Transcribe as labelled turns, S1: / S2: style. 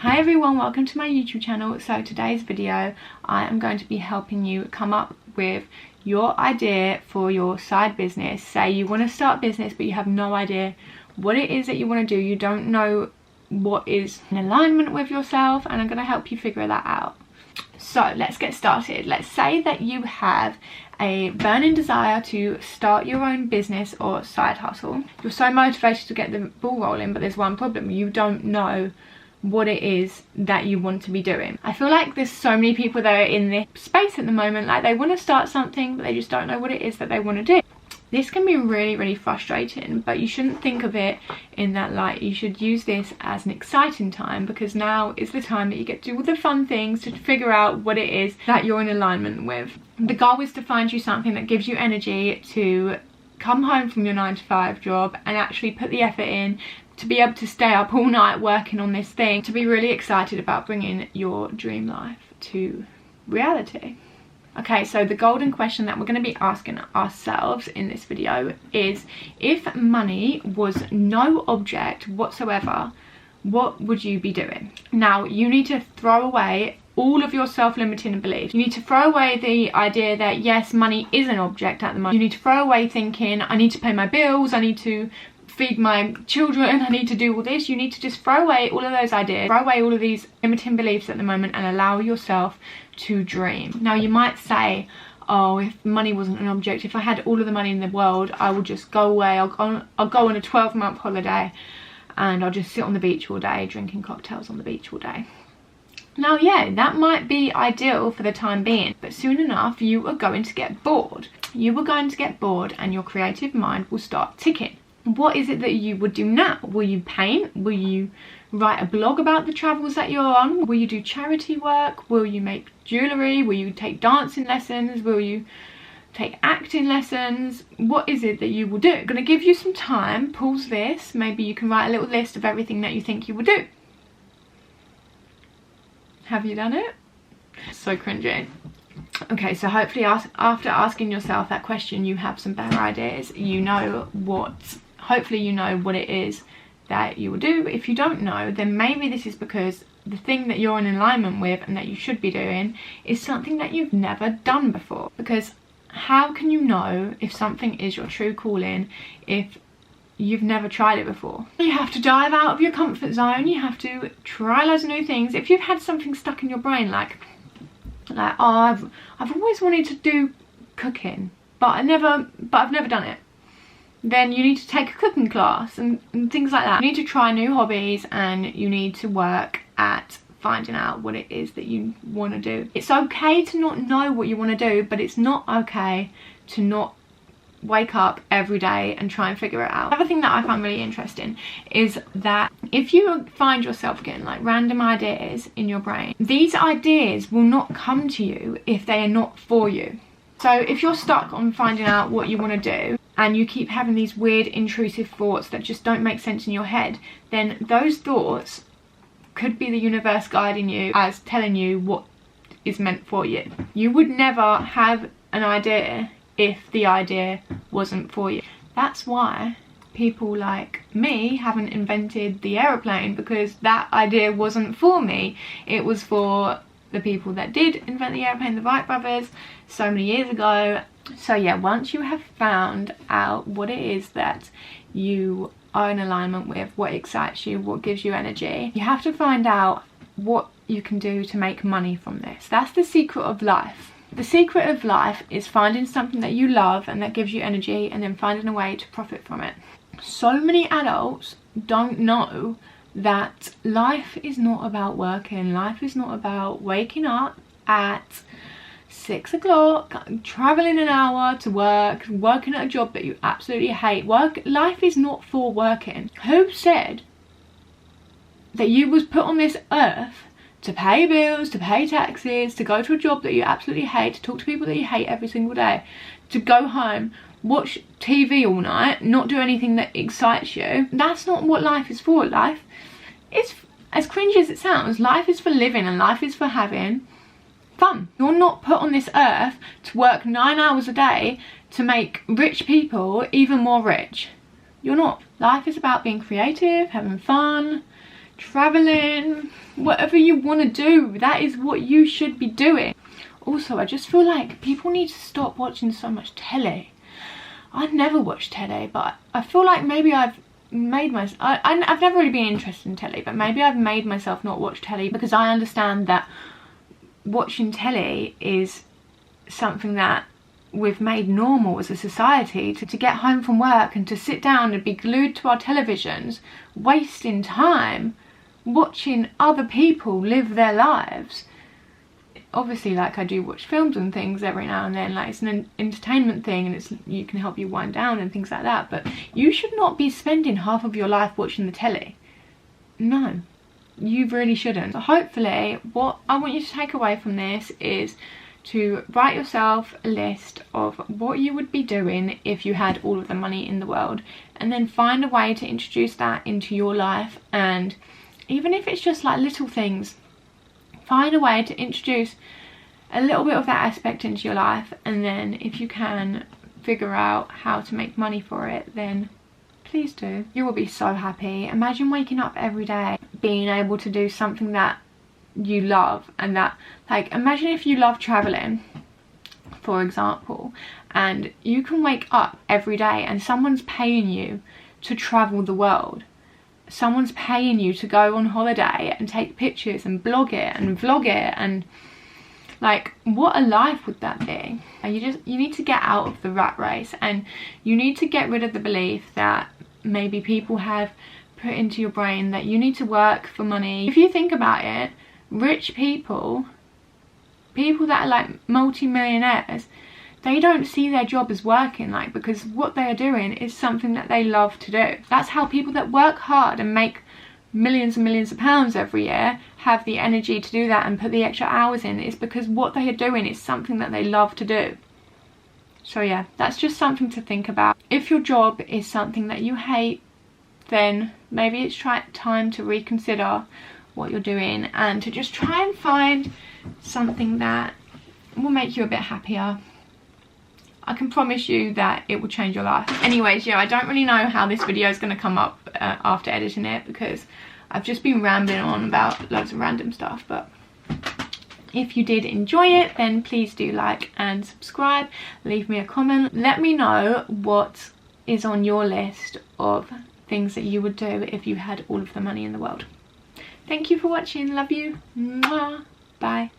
S1: Hi everyone, welcome to my YouTube channel. So today's video I am going to be helping you come up with your idea for your side business. Say you want to start business but you have no idea what it is that you want to do. You don't know what is in alignment with yourself, and I'm going to help you figure that out. So let's get started. Let's say that you have a burning desire to start your own business or side hustle. You're so motivated to get the ball rolling, but there's one problem: you don't know what it is that you want to be doing. I feel like there's so many people that are in this space at the moment, like they want to start something but they just don't know what it is that they want to do. This can be really frustrating, but you shouldn't think of it in that light. You should use this as an exciting time, because now is the time that you get to do all the fun things to figure out what it is that you're in alignment with. The goal is to find you something that gives you energy to come home from your 9-to-5 job and actually put the effort in, to be able to stay up all night working on this thing, to be really excited about bringing your dream life to reality. Okay, so the golden question that we're going to be asking ourselves in this video is, if money was no object whatsoever, what would you be doing? Now, you need to throw away all of your self-limiting beliefs. You need to throw away the idea that yes, money is an object at the moment. You need to throw away thinking, I need to pay my bills, I need to feed my children, I need to do all this. You need to just throw away all of those ideas, throw away all of these limiting beliefs at the moment, and allow yourself to dream. Now, you might say, oh, if money wasn't an object, if I had all of the money in the world, I would just go away. I'll go on a 12-month holiday and I'll just sit on the beach all day, drinking cocktails on the beach all day. Now, yeah, that might be ideal for the time being, but soon enough you are going to get bored. You are going to get bored and your creative mind will start ticking. What is it that you would do now? Will you paint? Will you write a blog about the travels that you're on? Will you do charity work? Will you make jewellery? Will you take dancing lessons? Will you take acting lessons? What is it that you will do? I'm going to give you some time. Pause this. Maybe you can write a little list of everything that you think you will do. Have you done it? So cringy. Okay, so hopefully after asking yourself that question, you have some better ideas. You know hopefully you know what it is that you will do. If you don't know, then maybe this is because the thing that you're in alignment with and that you should be doing is something that you've never done before. Because how can you know if something is your true calling if you've never tried it before? You have to dive out of your comfort zone. You have to try loads of new things. If you've had something stuck in your brain like oh, I've always wanted to do cooking, but I've never done it, then you need to take a cooking class and things like that. You need to try new hobbies, and you need to work at finding out what it is that you want to do. It's okay to not know what you want to do, but it's not okay to not wake up every day and try and figure it out. Another thing that I find really interesting is that if you find yourself getting like random ideas in your brain, these ideas will not come to you if they are not for you. So if you're stuck on finding out what you want to do and you keep having these weird intrusive thoughts that just don't make sense in your head, then those thoughts could be the universe guiding you as telling you what is meant for you. You would never have an idea if the idea wasn't for you. That's why people like me haven't invented the aeroplane, because that idea wasn't for me. It was for the people that did invent the airplane, the Wright brothers, so many years ago. So yeah, once you have found out what it is that you are in alignment with, what excites you, what gives you energy, you have to find out what you can do to make money from this. That's the secret of life. The secret of life is finding something that you love and that gives you energy, and then finding a way to profit from it. So many adults don't know that life is not about working. Life is not about waking up at 6 o'clock, traveling an hour to work, working at a job that you absolutely hate. Life is not for working. Who said that you was put on this earth to pay bills, to pay taxes, to go to a job that you absolutely hate, to talk to people that you hate every single day, to go home, watch TV all night, not do anything that excites you? That's not what life is for. Life is, as cringy as it sounds, life is for living, and life is for having fun. You're not put on this earth to work 9 hours a day to make rich people even more rich. You're not. Life is about being creative, having fun, traveling, whatever you want to do, that is what you should be doing. Also, I just feel like people need to stop watching so much telly. I never watch telly, but I feel like maybe I've made myself, I've never really been interested in telly, but maybe I've made myself not watch telly because I understand that watching telly is something that we've made normal as a society, to get home from work and to sit down and be glued to our televisions, wasting time watching other people live their lives. Obviously, like, I do watch films and things every now and then, like, it's an entertainment thing and you can help you wind down and things like that, but you should not be spending half of your life watching the telly. No, you really shouldn't. So hopefully what I want you to take away from this is to write yourself a list of what you would be doing if you had all of the money in the world, and then find a way to introduce that into your life. And even if it's just like little things, find a way to introduce a little bit of that aspect into your life, and then if you can figure out how to make money for it, then please do. You will be so happy. Imagine waking up every day being able to do something that you love, and that, like, imagine if you love traveling, for example, and you can wake up every day and someone's paying you to travel the world. Someone's paying you to go on holiday and take pictures and blog it and vlog it, and like, what a life would that be? And you need to get out of the rat race, and you need to get rid of the belief that maybe people have put into your brain that you need to work for money. If you think about it, rich people that are like multi-millionaires, they don't see their job as working, like, because what they are doing is something that they love to do. That's how people that work hard and make millions and millions of pounds every year have the energy to do that and put the extra hours in. It's because what they are doing is something that they love to do. So yeah, that's just something to think about. If your job is something that you hate, then maybe it's time to reconsider what you're doing, and to just try and find something that will make you a bit happier. I can promise you that it will change your life. Anyways, yeah, I don't really know how this video is going to come up after editing it, because I've just been rambling on about loads of random stuff. But if you did enjoy it, then please do like and subscribe, leave me a comment, let me know what is on your list of things that you would do if you had all of the money in the world. Thank you for watching. Love you. Mwah. Bye.